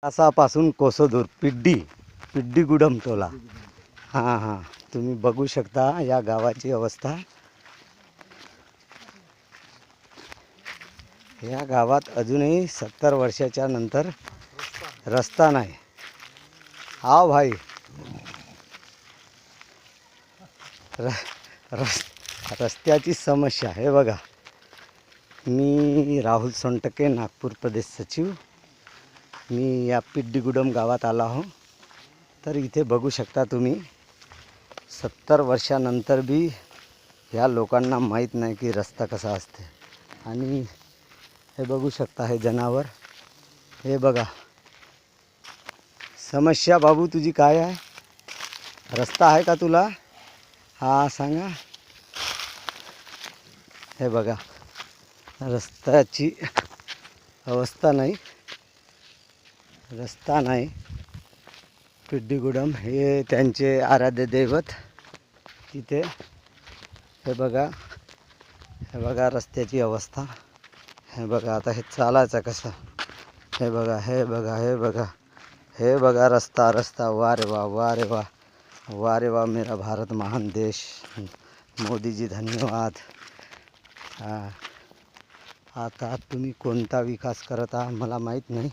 तासापासून कोसोदूर पिड्डी गुडम टोला. हां हां, तुम्ही बघू शकता या गावाची अवस्था. या गावात अजूनही 70 वर्षाच्या नंतर रस्ता नाही. हा भाई, रस्त्याची समस्या हे बघा. मी राहुल सोनटके, नागपूर प्रदेश सचिव. मी या पिड्डीगुडम गावात आला हो. तर इथे बघू शकता तुम्ही 70 वर्षानंतर बी ह्या लोकांना माहीत नाही की रस्ता कसा असते. आणि हे बघू शकता हे जनावर. हे बघा, समस्या बाबू तुझी काय आहे? रस्ता आहे का तुला? हा सांगा. हे बघा, रस्त्याची अवस्था नाही, रस्ता नाही. पिड्डीगुडम हे त्यांचे आराध्य दैवत तिथे. हे बघा, हे बघा रस्त्याची अवस्था. हे बघा, आता हे चालायचं कसं? हे बघा, हे बघा, हे बघा, हे बघा रस्ता. वा रे वा, वा रे वा, वा रे वा, मेरा भारत महान देश. मोदी जी धन्यवाद. आता तुम्ही कोणता विकास करत आहात मला माहीत नाही,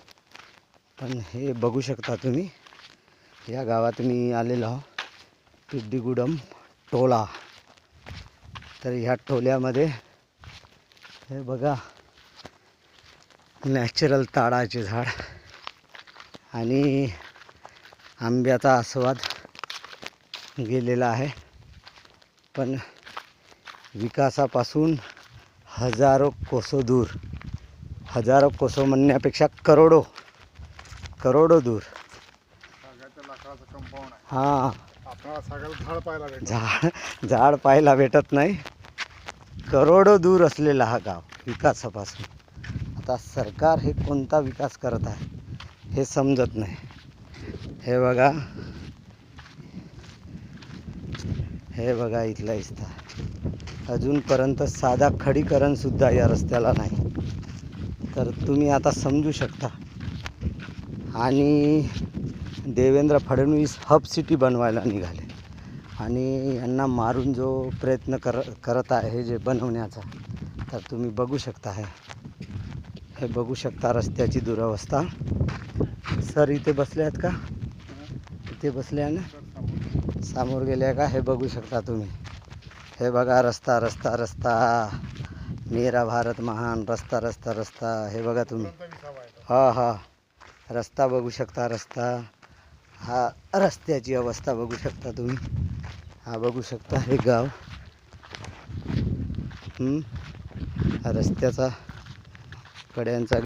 पण हे बघू शकता तुम्ही. या गावात मी आलेलो आहो, पिड्डीगुडम टोला. तर ह्या टोल्यामध्ये हे बघा, नॅचरल ताडाचे झाड आणि आंब्याचा आस्वाद गेलेला आहे. पण विकासापासून हजारो कोसो दूर, हजारो कोसो म्हणण्यापेक्षा करोडो दूर. हां, झाड पाहायला भेटत नाही. करोडो दूर असलेला हा गाव विकासापासून. आता सरकार हे कोणता विकास करत आहे हे समजत नाही. हे बघा, हे बघा इथला विस्तार. अजूनपर्यंत साधा खडीकरणसुद्धा या रस्त्याला नाही. तर तुम्ही आता समजू शकता. आणि देवेंद्र फडणवीस हब सिटी बनवायला निघाले आणि यांना मारून जो प्रयत्न करत आहे हे जे बनवण्याचा, तर तुम्ही बघू शकता. हे बघू शकता रस्त्याची दुरवस्था. सर इथे बसले आहेत का? इथे बसले आहे ना, समोर गेले का? हे बघू शकता तुम्ही. हे बघा रस्ता. मेरा भारत महान. रस्ता. हे बघा तुम्ही. हा रस्ता बघू शकता. हा रस्त्याची अवस्था बघू शकता तुम्ही. हा बघू शकता हे गाव. हा रस्त्याचा कड्यांचा